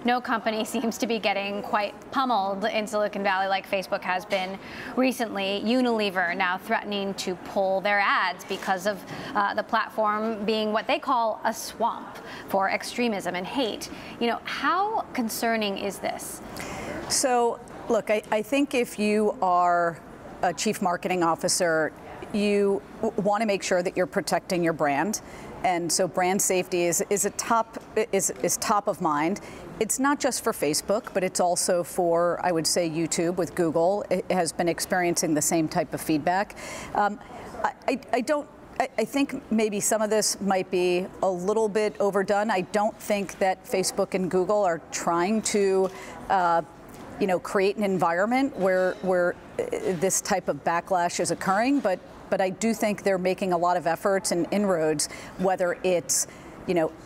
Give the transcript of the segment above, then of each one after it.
no company seems to be getting quite pummeled in Silicon Valley like Facebook has been recently. Unilever now threatening to pull their ads because of the platform being what they call a swamp for extremism and hate. You know, how concerning is this? So, look, I think if you are a chief marketing officer, you want to make sure that you're protecting your brand. And so brand safety is top of mind. It's not just for Facebook, but it's also for, I would say, YouTube with Google. It has been experiencing the same type of feedback. I think maybe some of this might be a little bit overdone. I don't think that Facebook and Google are trying to create an environment where this type of backlash is occurring, but I do think they're making a lot of efforts and inroads, whether it's,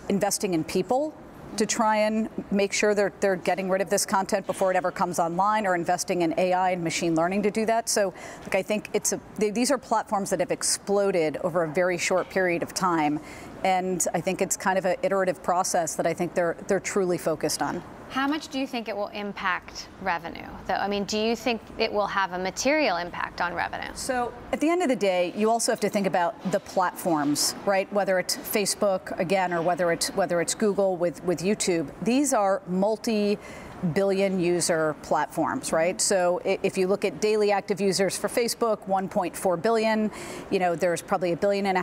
investing in people to try and make sure they're getting rid of this content before it ever comes online, or investing in AI and machine learning to do that. So, look, I think these are platforms that have exploded over a very short period of time, and I think it's kind of an iterative process that I think they're truly focused on. How much do you think it will impact revenue, though? I mean, do you think it will have a material impact on revenue? So at the end of the day, you also have to think about the platforms, right? Whether it's Facebook, again, or whether it's Google with YouTube. These are multi-billion user platforms, right? So if you look at daily active users for Facebook, 1.4 billion, there's probably 1.5 billion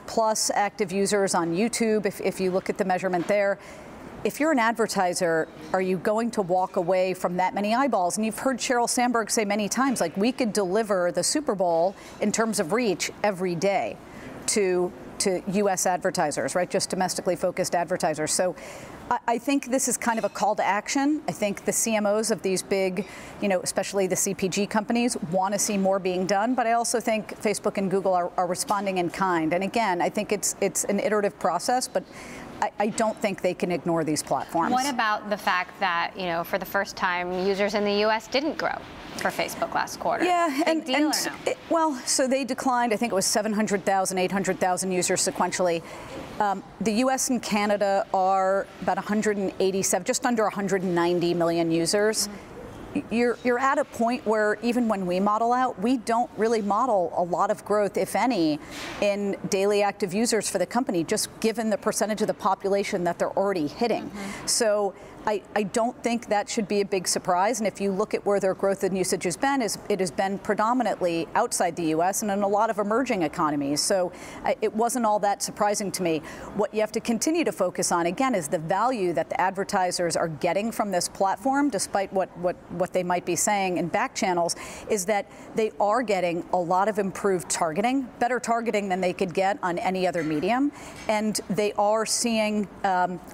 plus active users on YouTube, if you look at the measurement there. If you're an advertiser, are you going to walk away from that many eyeballs? And you've heard Sheryl Sandberg say many times, like, we could deliver the Super Bowl in terms of reach every day to U.S. advertisers, right? Just domestically focused advertisers. So I think this is kind of a call to action. I think the CMOs of these big, especially the CPG companies, want to see more being done. But I also think Facebook and Google are responding in kind. And again, I think it's an iterative process, but I don't think they can ignore these platforms. What about the fact that, for the first time, users in the U.S. didn't grow for Facebook last quarter? Yeah, Big deal or no? Well, so they declined. I think it was 700,000, 800,000 users sequentially. The U.S. and Canada are about 187, just under 190 million users. Mm-hmm. You're at a point where even when we model out, we don't really model a lot of growth, if any, in daily active users for the company, just given the percentage of the population that they're already hitting. Mm-hmm. So I don't think that should be a big surprise. And if you look at where their growth and usage has been, it has been predominantly outside the U.S. and in a lot of emerging economies. So it wasn't all that surprising to me. What you have to continue to focus on, again, is the value that the advertisers are getting from this platform, despite what they might be saying in back channels, is that they are getting a lot of improved targeting, better targeting than they could get on any other medium. And they are seeing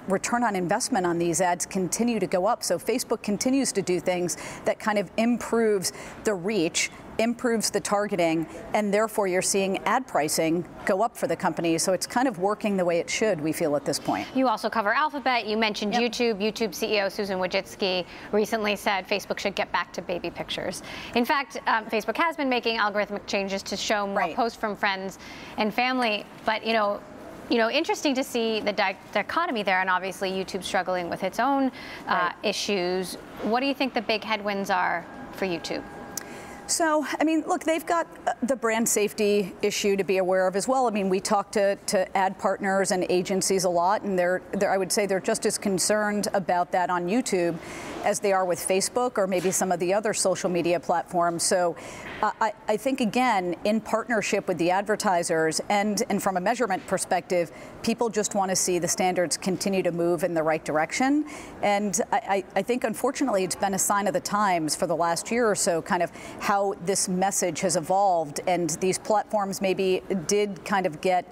return on investment on these ads continue to go up. So Facebook continues to do things that kind of improves the reach, improves the targeting, and therefore you're seeing ad pricing go up for the company. So it's kind of working the way it should, we feel, at this point. You also cover Alphabet. You mentioned YouTube. YouTube CEO Susan Wojcicki recently said Facebook should get back to baby pictures. In fact, Facebook has been making algorithmic changes to show more posts from friends and family, but interesting to see the dichotomy there, and obviously YouTube struggling with its own issues. What do you think the big headwinds are for YouTube? So, I mean, look, they've got the brand safety issue to be aware of as well. I mean, we talk to ad partners and agencies a lot, and I would say they're just as concerned about that on YouTube as they are with Facebook or maybe some of the other social media platforms. So I think, again, in partnership with the advertisers and from a measurement perspective, people just want to see the standards continue to move in the right direction. And I think, unfortunately, it's been a sign of the times for the last year or so, kind of how this message has evolved, and these platforms maybe did kind of get,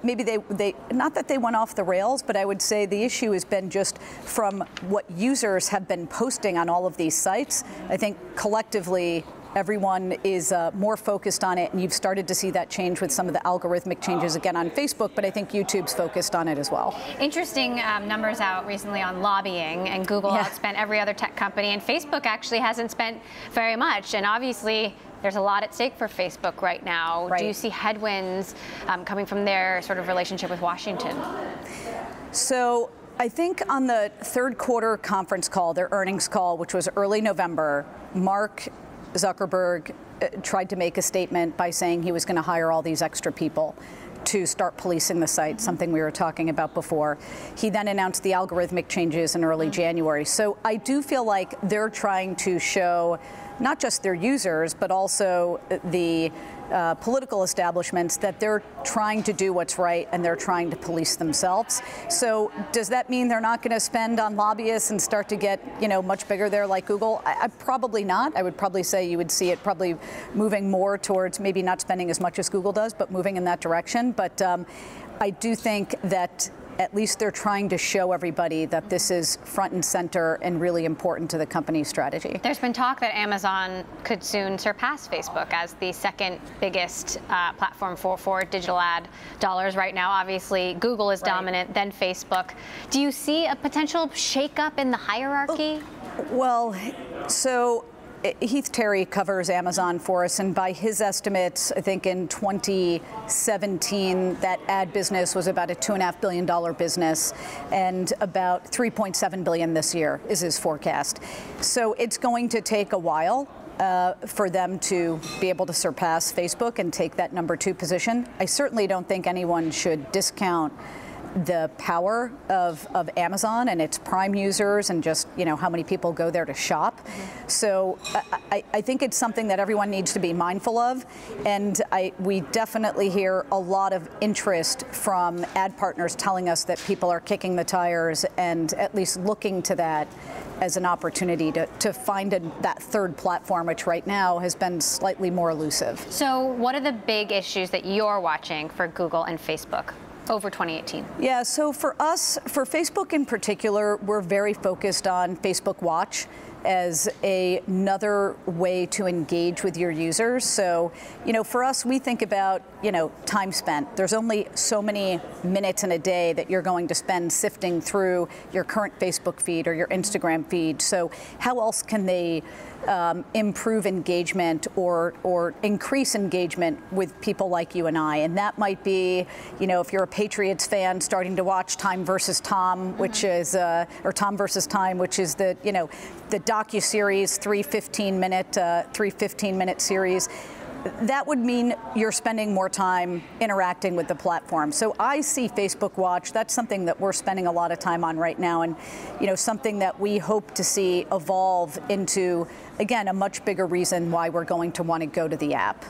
maybe they not that they went off the rails, but I would say the issue has been just from what users have been posting on all of these sites. I think collectively everyone is more focused on it, and you've started to see that change with some of the algorithmic changes again on Facebook, but I think YouTube's focused on it as well. Interesting numbers out recently on lobbying, and Google outspent every other tech company, and Facebook actually hasn't spent very much, and obviously there's a lot at stake for Facebook right now. Do you see headwinds coming from their sort of relationship with Washington? So I think on the third quarter conference call, their earnings call, which was early November, Mark Zuckerberg tried to make a statement by saying he was going to hire all these extra people to start policing the site, something we were talking about before. He then announced the algorithmic changes in early January. So I do feel like they're trying to show not just their users, but also the political establishments that they're trying to do what's right and they're trying to police themselves. So does that mean they're not going to spend on lobbyists and start to get, much bigger there like Google? I probably not. I would probably say you would see it probably moving more towards maybe not spending as much as Google does, but moving in that direction. But I do think that at least they're trying to show everybody that this is front and center and really important to the company's strategy. There's been talk that Amazon could soon surpass Facebook as the second biggest platform for digital ad dollars right now. Obviously, Google is dominant, then Facebook. Do you see a potential shakeup in the hierarchy? Well, so Heath Terry covers Amazon for us, and by his estimates, I think in 2017, that ad business was about a $2.5 billion business, and about $3.7 billion this year is his forecast. So it's going to take a while for them to be able to surpass Facebook and take that number 2 position. I certainly don't think anyone should discount the power of Amazon and its Prime users and just, how many people go there to shop. So I think it's something that everyone needs to be mindful of. And we definitely hear a lot of interest from ad partners telling us that people are kicking the tires and at least looking to that as an opportunity to find that third platform, which right now has been slightly more elusive. So what are the big issues that you're watching for Google and Facebook over 2018? Yeah, so for us, for Facebook in particular, we're very focused on Facebook Watch as another way to engage with your users. So, for us, we think about, time spent. There's only so many minutes in a day that you're going to spend sifting through your current Facebook feed or your Instagram feed. So how else can they improve engagement or increase engagement with people like you and I? And that might be, if you're a Patriots fan, starting to watch Time versus Tom, which is, or Tom versus Time, which is the docu-series, 3 15-minute series. That would mean you're spending more time interacting with the platform. So I see Facebook Watch, that's something that we're spending a lot of time on right now, and something that we hope to see evolve into, again, a much bigger reason why we're going to want to go to the app.